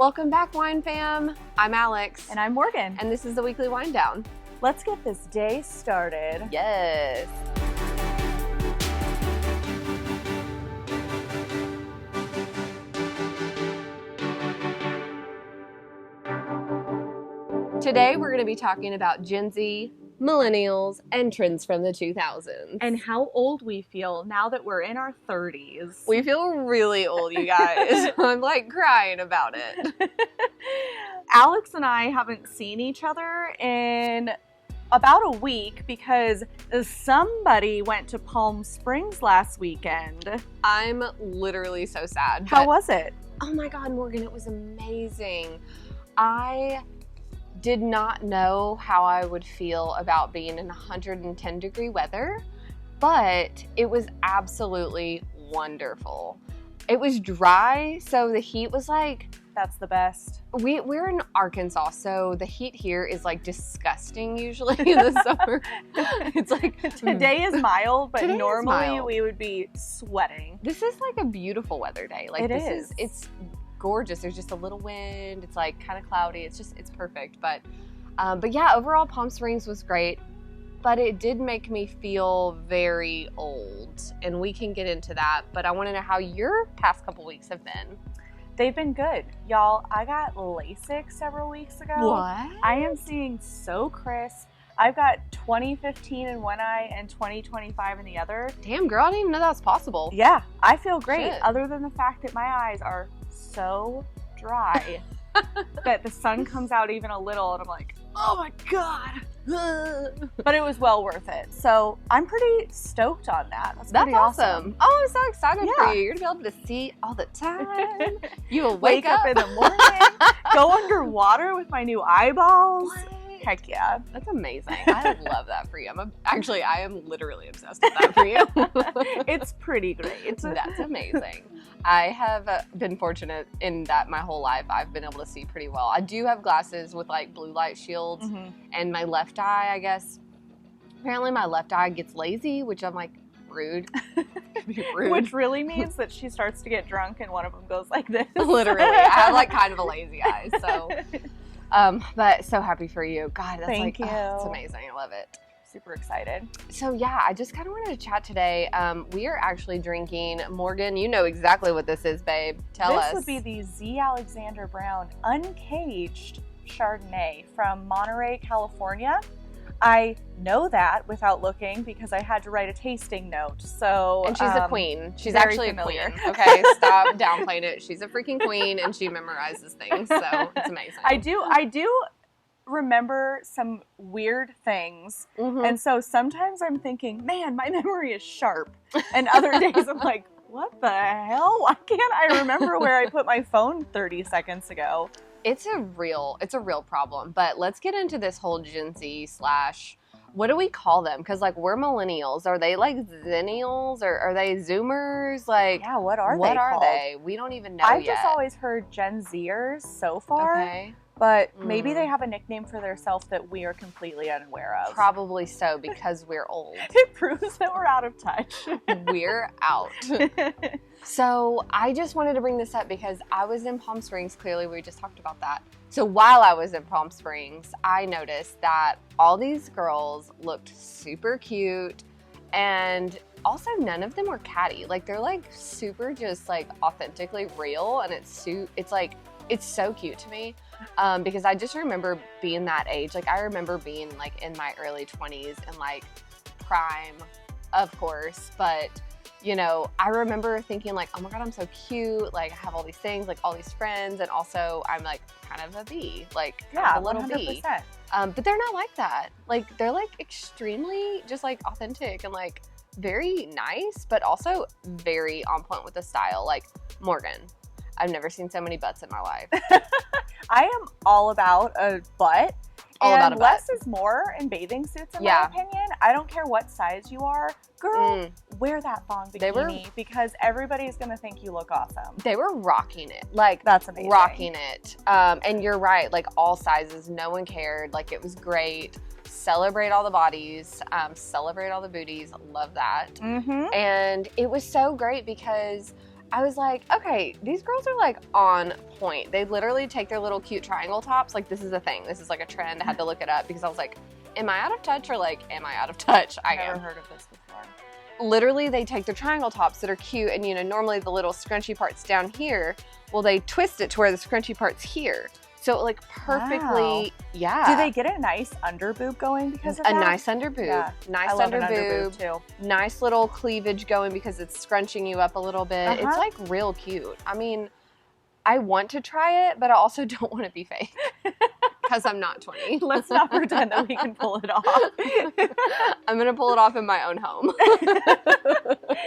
Welcome back, Wine Fam. I'm Alex. And I'm Morgan. And this is the Weekly Wine Down. Let's get this day started. Yes. Today we're going to be talking about Gen Z, Millennials, and trends from the 2000s. And how old we feel now that we're in our 30s. We feel really old, you guys. I'm like crying about it. Alex and I haven't seen each other in about a week because somebody went to Palm Springs last weekend. I'm literally so sad. How was it? Oh my God, Morgan, it was amazing. I did not know how I would feel about being in 110 degree weather, but it was absolutely wonderful. It was dry, so the heat was like... That's the best. We're in Arkansas, so the heat here is like disgusting usually in the summer. It's like... Today is mild, but normally we would be sweating. This is like a beautiful weather day. Like it's gorgeous. There's just a little wind. It's like kind of cloudy. It's perfect. But yeah, overall Palm Springs was great, but it did make me feel very old, and we can get into that. But I want to know how your past couple weeks have been. They've been good. Y'all, I got LASIK several weeks ago. What? I am seeing so crisp. I've got 2015 in one eye and 2025 in the other. Damn, girl, I didn't even know that was possible. Yeah, I feel great. Shit. Other than the fact that my eyes are so dry that the sun comes out even a little and I'm like, oh my God. But it was well worth it. So I'm pretty stoked on that. That's awesome. Oh, I'm so excited Yeah. for you. You're going to be able to see all the time. You will Wake up in the morning, go underwater with my new eyeballs. What? Heck yeah. That's amazing. I love that for you. I am literally obsessed with that for you. It's pretty great. That's amazing. I have been fortunate in that my whole life I've been able to see pretty well. I do have glasses with like blue light shields, and my left eye, I guess, apparently my left eye gets lazy, which I'm like, rude. Rude. Which really means that she starts to get drunk and one of them goes like this. Literally. I have like kind of a lazy eye, so... but so happy for you. God, that's Thank you. It's amazing. I love it. Super excited. So yeah, I just kind of wanted to chat today. We are actually drinking, Morgan, you know exactly what this is, babe. Tell us. This would be the Z. Alexander Brown Uncaged Chardonnay from Monterey, California. I know that without looking because I had to write a tasting note. So, and she's a queen. She's very actually familiar. a queen. Okay, stop downplaying it. She's a freaking queen, and she memorizes things. So it's amazing. I do remember some weird things, and so sometimes I'm thinking, man, my memory is sharp, and other days I'm like, what the hell? Why can't I remember where I put my phone 30 seconds ago? It's a real problem. But let's get into this whole Gen Z / what do we call them? Because like we're millennials. Are they like Zennials or are they Zoomers? Like, yeah, what are called? they? We don't even know I've yet. just always heard Gen Zers so far. Okay. But maybe they have a nickname for themselves that we are completely unaware of. Probably so, because we're old. It proves that we're out of touch. We're out. So I just wanted to bring this up because I was in Palm Springs. Clearly, we just talked about that. So while I was in Palm Springs, I noticed that all these girls looked super cute, and also none of them were catty. Like they're like super just like authentically real, and it's so cute to me. Because I just remember being that age. Like I remember being like in my early 20s and like prime, of course, but you know, I remember thinking like, oh my God, I'm so cute. Like I have all these things, like all these friends. And also I'm like kind of a bee, like yeah, a little 100%. bee. But they're not like that. Like they're like extremely just like authentic and like very nice, but also very on point with the style. Like Morgan, I've never seen so many butts in my life. I am all about a butt. All about a butt. Less is more in bathing suits, in my opinion. I don't care what size you are. Girl, wear that thong bikini because everybody's going to think you look awesome. They were rocking it. Like, that's amazing. Rocking it. And you're right. Like, all sizes. No one cared. Like, it was great. Celebrate all the bodies. Celebrate all the booties. Love that. And it was so great because I was like, okay, these girls are like on point. They literally take their little cute triangle tops. Like, this is a thing. This is like a trend. I had to look it up because I was like, am I out of touch or like, am I out of touch? I've never heard of this before. Literally, they take their triangle tops that are cute, and you know, normally the little scrunchy part's down here. Well, they twist it to where the scrunchy part's here. So like perfectly, yeah. Do they get a nice under boob going because of that? A nice under boob. Yeah. Nice I love under an boob too. Nice little cleavage going because it's scrunching you up a little bit. It's like real cute. I mean, I want to try it, but I also don't want to be fake because I'm not 20. Let's not pretend that we can pull it off. I'm going to pull it off in my own home.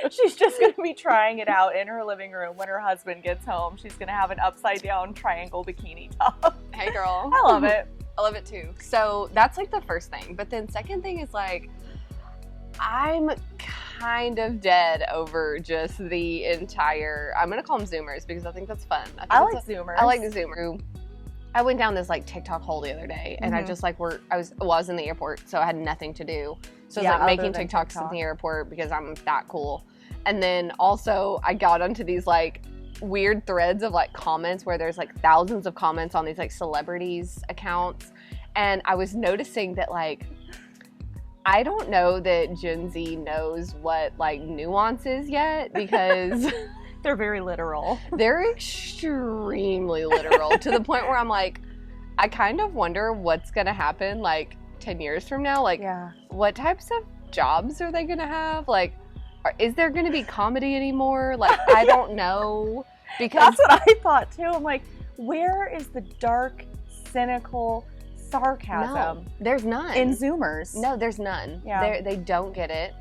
She's just going to be trying it out in her living room when her husband gets home. She's going to have an upside down triangle bikini top. Hey, girl. I love it. I love it too. So that's like the first thing. But then second thing is like, I'm kind of dead over just the entire, I'm going to call them Zoomers because I think that's fun. I like Zoomers. I like the Zoomer. I went down this like TikTok hole the other day and I just like I was in the airport, so I had nothing to do. So I was like making TikToks in the airport because I'm that cool. And then also I got onto these like weird threads of like comments where there's like thousands of comments on these like celebrities accounts. And I was noticing that like, I don't know that Gen Z knows what like nuance is yet because they're very literal. They're extremely literal to the point where I'm like, I kind of wonder what's going to happen like 10 years from now. Like, what types of jobs are they going to have? Like, is there going to be comedy anymore? Like, I don't know. Because that's what I thought too. I'm like, where is the dark, cynical sarcasm? No, there's none. In Zoomers. No, there's none. Yeah. They don't get it.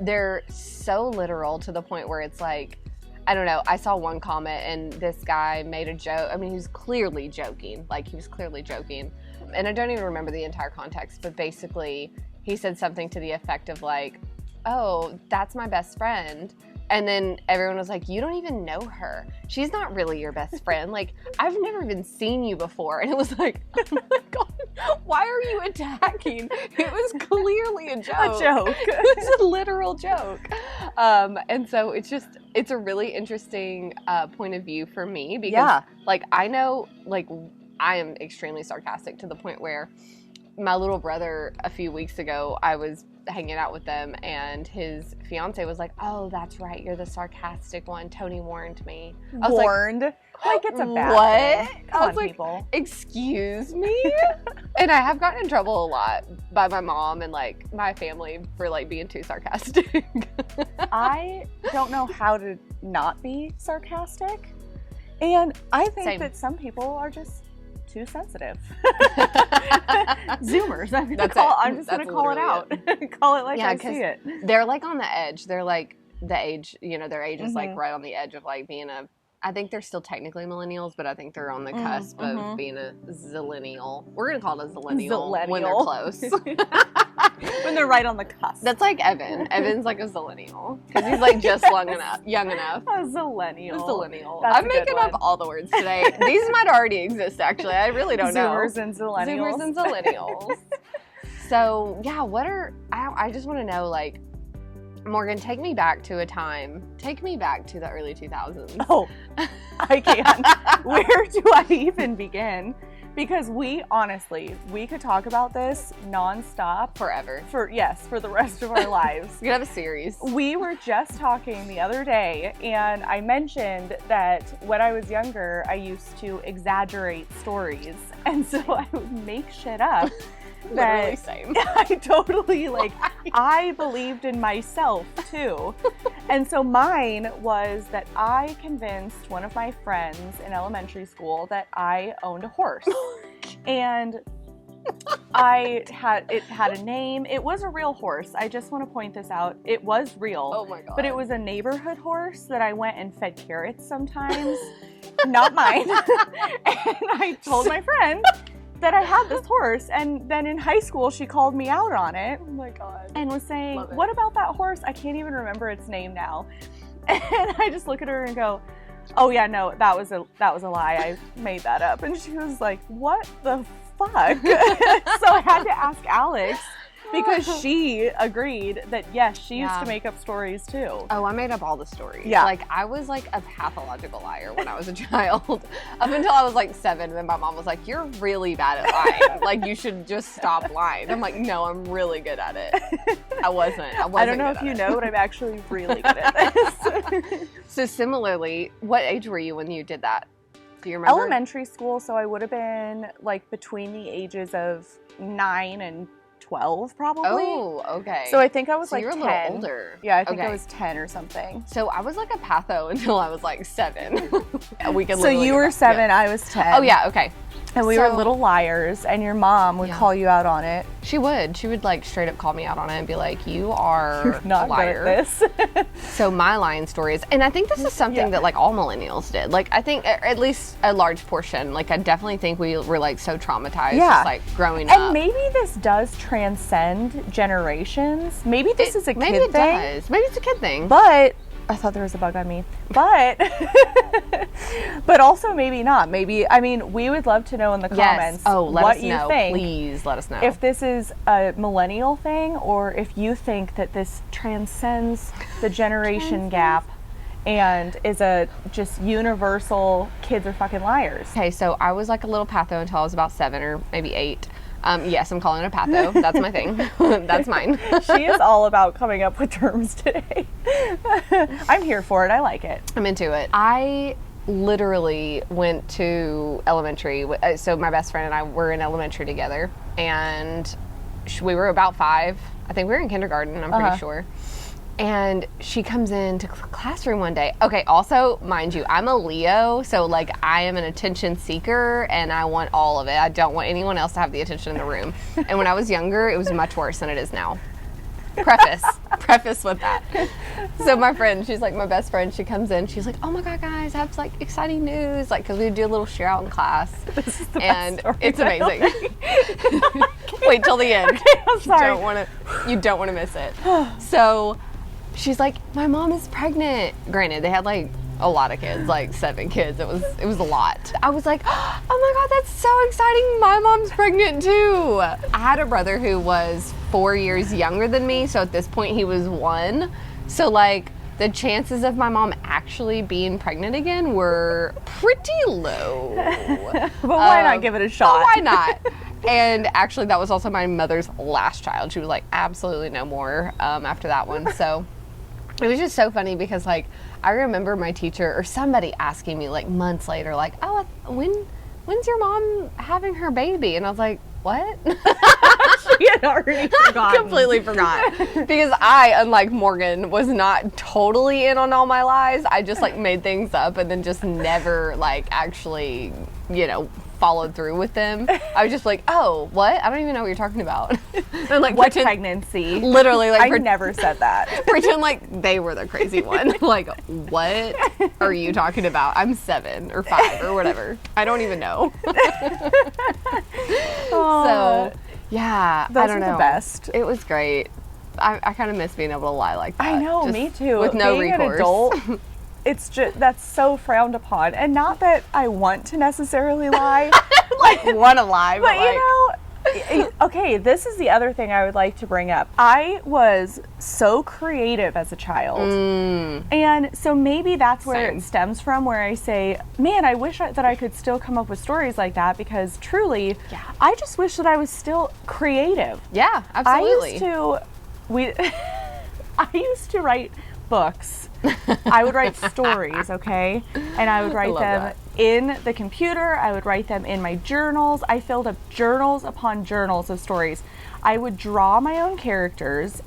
They're so literal to the point where it's like, I don't know. I saw one comment and this guy made a joke. I mean, he was clearly joking. Like, he was clearly joking. And I don't even remember the entire context, but basically he said something to the effect of like, oh, that's my best friend. And then everyone was like, you don't even know her. She's not really your best friend. Like, I've never even seen you before. And it was like, oh my God, why are you attacking? It was clearly a joke. A joke. It was a literal joke. And so it's a really interesting point of view for me because like, I know, like, I am extremely sarcastic to the point where my little brother a few weeks ago, I was hanging out with them and his fiance was like, oh, that's right, you're the sarcastic one. Tony warned me. I was warned? Like it's a bad thing. I was like, people. Excuse me? And I have gotten in trouble a lot by my mom and like my family for like being too sarcastic. I don't know how to not be sarcastic. And I think that some people are just too sensitive. Zoomers. I'm just going to call it out. Call it like I see it. They're like on the edge. They're like the age, you know, their age is like right on the edge of like being I think they're still technically millennials, but I think they're on the cusp of being a zillennial. We're going to call it a zillennial when they're close. When they're right on the cusp. That's like Evan. Evan's like a zillennial because he's like just young enough. A zillennial. A zillennial. I'm making up all the words today. These might already exist, actually. I really don't know. Zoomers and zillennials. Zoomers and zillennials. So, yeah, I just want to know, like, Morgan, take me back to a time. Take me back to the early 2000s. Oh, I can. Where do I even begin? Because we could talk about this nonstop. Forever. For the rest of our lives. We could have a series. We were just talking the other day, and I mentioned that when I was younger, I used to exaggerate stories. And so I would make shit up. Literally same. I totally, I believed in myself, too. And so mine was that I convinced one of my friends in elementary school that I owned a horse. And it had a name. It was a real horse. I just want to point this out. It was real. Oh my God. But it was a neighborhood horse that I went and fed carrots sometimes. Not mine. And I told my friend that I had this horse, and then in high school she called me out on it. Oh my God. And was saying, what about that horse? I can't even remember its name now. And I just look at her and go, oh yeah, no, that was a lie. I made that up. And she was like, what the fuck? So I had to ask Alex, because she agreed that, yes, she used to make up stories too. Oh, I made up all the stories. Yeah. Like, I was like a pathological liar when I was a child. Up until I was like 7, and then my mom was like, you're really bad at lying. Like, you should just stop lying. I'm like, no, I'm really good at it. I wasn't I don't know if you know, but I'm actually really good at this. So similarly, what age were you when you did that? Do you remember? Elementary school, so I would have been like between the ages of 9 and 12 probably. Oh, okay. So I think I was so like you were 10. a little older. Yeah, I think I was 10 or something. So I was like a patho until I was like 7. We could so you were 7, I was 10. Oh yeah, okay. And we were little liars, and your mom would call you out on it. She would. She would like straight up call me out on it and be like, you are You're not a liar. good at this. So my lying stories, and I think this is something that like all millennials did. Like I think at least a large portion, like I definitely think we were like so traumatized just like growing up. And maybe this does transcend generations. Maybe this is a kid thing. Maybe it does. Maybe it's a kid thing. But I thought there was a bug on me. But but also maybe not. Maybe, I mean, we would love to know in the comments what you think. Please let us know. If this is a millennial thing, or if you think that this transcends the generation gap and is a just universal kids are fucking liars. Okay, so I was like a little patho until I was about 7 or maybe 8. Yes, I'm calling it a patho. That's my thing. That's mine. She is all about coming up with terms today. I'm here for it. I like it. I'm into it. I literally went to elementary. So my best friend and I were in elementary together, and we were about 5. I think we were in kindergarten, I'm pretty sure. And she comes into classroom one day. Okay, also, mind you, I'm a Leo, so like I am an attention seeker and I want all of it. I don't want anyone else to have the attention in the room. And when I was younger, it was much worse than it is now. Preface with that. So my friend, she's like my best friend, she comes in, she's like, oh my God, guys, I have like exciting news. Like, cause we do a little share out in class. This is the and best story it's amazing. Wait till the end. Okay, I'm sorry. You don't want to miss it. So she's like, my mom is pregnant. Granted, they had like a lot of kids, like 7 kids. It was a lot. I was like, oh my God, that's so exciting. My mom's pregnant too. I had a brother who was 4 years younger than me. So at this point he was 1. So like the chances of my mom actually being pregnant again were pretty low. But why not give it a shot? Why not? And actually that was also my mother's last child. She was like, absolutely no more after that one. So it was just so funny because like I remember my teacher or somebody asking me like months later, like, oh, when's your mom having her baby? And I was like, what? She had already forgotten. Completely forgot. Because I, unlike Morgan, was not totally in on all my lies. I just like made things up and then just never like actually, followed through with them. I was just like, oh, what? I don't even know what you're talking about. And like what pregnancy? Literally, like I never said that. Pretend like they were the crazy one. Like, what are you talking about? I'm 7 or 5 or whatever. I don't even know. So, yeah, those I don't know. Those are the best. It was great. I kind of miss being able to lie like that. I know, me too. With no being recourse. An adult, it's just, that's so frowned upon. And not that I want to necessarily lie. Like, want to lie, but like, okay, this is the other thing I would like to bring up. I was so creative as a child. And so maybe that's where it stems from, where I say, man, I wish that I could still come up with stories like that, because truly, I just wish that I was still creative. Yeah, absolutely. I used to write books. I would write stories, okay? And I would write them in the computer. I would write them in my journals. I filled up journals upon journals of stories. I would draw my own characters,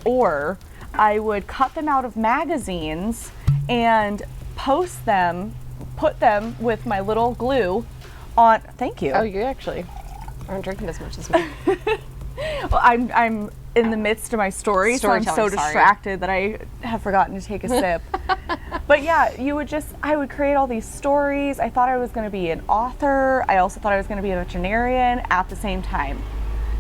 or I would cut them out of magazines and post them, put them with my little glue on. Thank you. Oh, you actually aren't drinking as much as me. Well, I'm in the midst of my story, so I'm so distracted that I have forgotten to take a sip. But yeah, I would create all these stories. I thought I was going to be an author. I also thought I was going to be a veterinarian at the same time.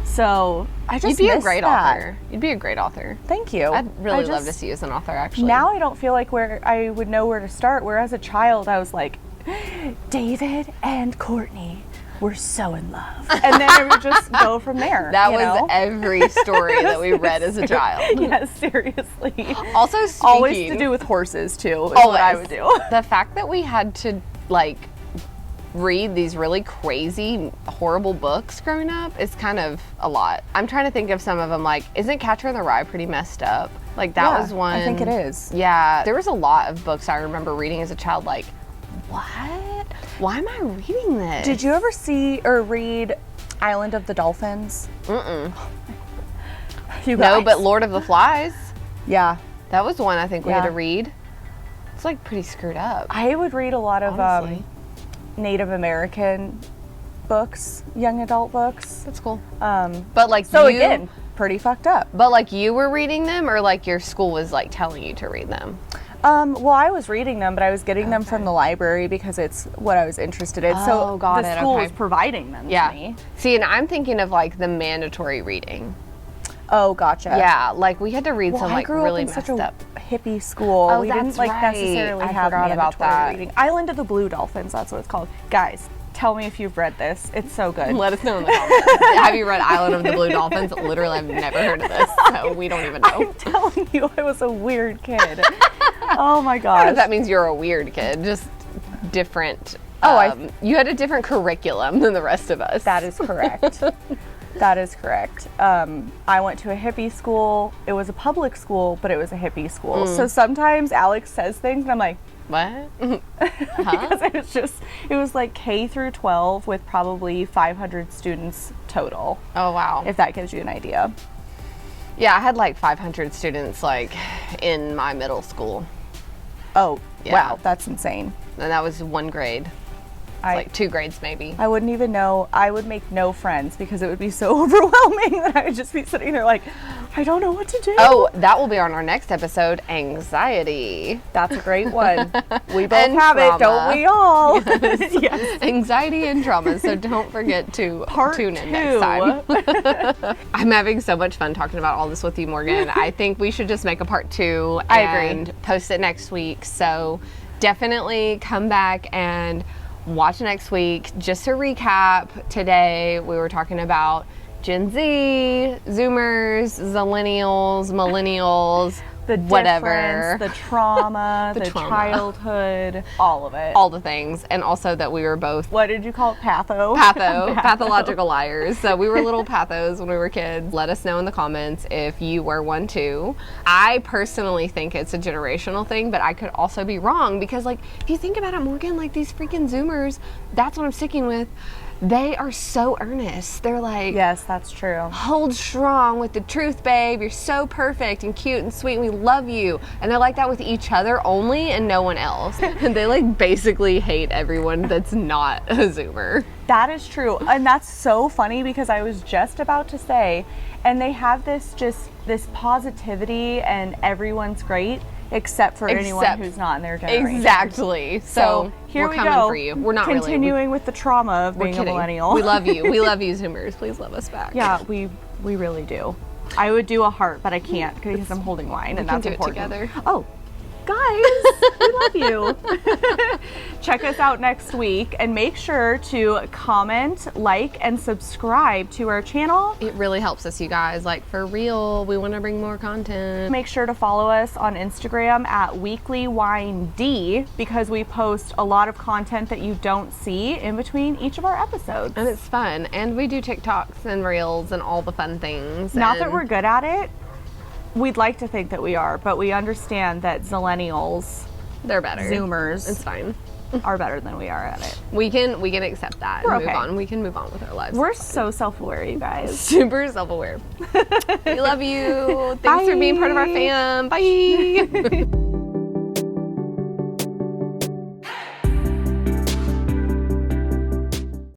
So I just You'd be a great author. You'd be a great author. Thank you. I'd really love to see you as an author, actually. Now I don't feel like I would know where to start, whereas as a child I was like, David and Courtney we're so in love. And then it would just go from there. That was every story that we read as a child. Yes, seriously. Also, speaking, always to do with horses too, is what I would do. The fact that we had to like read these really crazy, horrible books growing up is kind of a lot. I'm trying to think of some of them, like, isn't Catcher in the Rye pretty messed up? Like, that was one. I think it is. Yeah, there was a lot of books I remember reading as a child, like, what? Why am I reading this? Did you ever see or read Island of the Dolphins? Mm-mm. You guys. No, but Lord of the Flies. Yeah. That was one I think we had to read. It's like pretty screwed up. I would read a lot of Native American books, young adult books. That's cool. But like, so again, pretty fucked up. But like, you were reading them, or like your school was like telling you to read them? Well, I was reading them, but I was getting them from the library because it's what I was interested in. So the school was providing them to me. See, and I'm thinking of like the mandatory reading. Oh, gotcha. Yeah, like we had to read some like really messed up. Hippie school. Oh, we that's didn't like necessarily have mandatory reading. Island of the Blue Dolphins, that's what it's called. Guys, tell me if you've read this. It's so good. Let us know in the comments. Have you read Island of the Blue Dolphins? Literally, I've never heard of this, so we don't even know. I'm telling you, I was a weird kid. Oh my gosh. I don't know if that means you're a weird kid, just different. You had a different curriculum than the rest of us. That is correct. That is correct. I went to a hippie school. It was a public school, but it was a hippie school. So sometimes Alex says things and I'm like, what? Because it was like K through 12 with probably 500 students total. Oh, wow. If that gives you an idea. Yeah, I had like 500 students like in my middle school. Oh, wow. That's insane. And that was one grade. Like 2 grades maybe. I wouldn't even know. I would make no friends because it would be so overwhelming that I would just be sitting there like, I don't know what to do. Oh, that will be on our next episode, anxiety. That's a great one. We both have it, don't we all? Yes. Yes. Anxiety and trauma, so don't forget to tune in next time. I'm having so much fun talking about all this with you, Morgan. I think we should just make a part 2 and post it next week. So definitely come back and watch next week. Just to recap, today we were talking about Gen Z, Zoomers, Zennials, Millennials, the whatever, the trauma, the childhood, all of it, all the things, and also that we were both, what did you call it? Pathological liars. So we were little pathos when we were kids. Let us know in the comments if you were one too. I personally think it's a generational thing, but I could also be wrong because, like, if you think about it, Morgan, like these freaking Zoomers, that's what I'm sticking with. They are so earnest. They're like, yes, that's true. Hold strong with the truth, babe. You're so perfect and cute and sweet and we love you. And they're like that with each other only and no one else. And they like basically hate everyone that's not a Zoomer. That is true. And that's so funny because I was just about to say, and they have this positivity and everyone's great. Except for anyone who's not in their generation. Exactly. So here we're coming for you. We're not continuing with the trauma of being a millennial. We love you. We love you, Zoomers. Please love us back. Yeah, we really do. I would do a heart, but I can't because I'm holding wine, and that's important. Together. Oh, guys, we love you. Check us out next week and make sure to comment, like, and subscribe to our channel. It really helps us, you guys. Like, for real, we want to bring more content. Make sure to follow us on Instagram at weeklywind because we post a lot of content that you don't see in between each of our episodes. And it's fun. And we do TikToks and Reels and all the fun things. Not that we're good at it. We'd like to think that we are, but we understand that Zennials, they're better. Zoomers, it's fine, are better than we are at it. We can accept that and move on. We can move on with our lives. We're so self-aware, you guys. Super self-aware. We love you. Thanks for being part of our fam. Bye.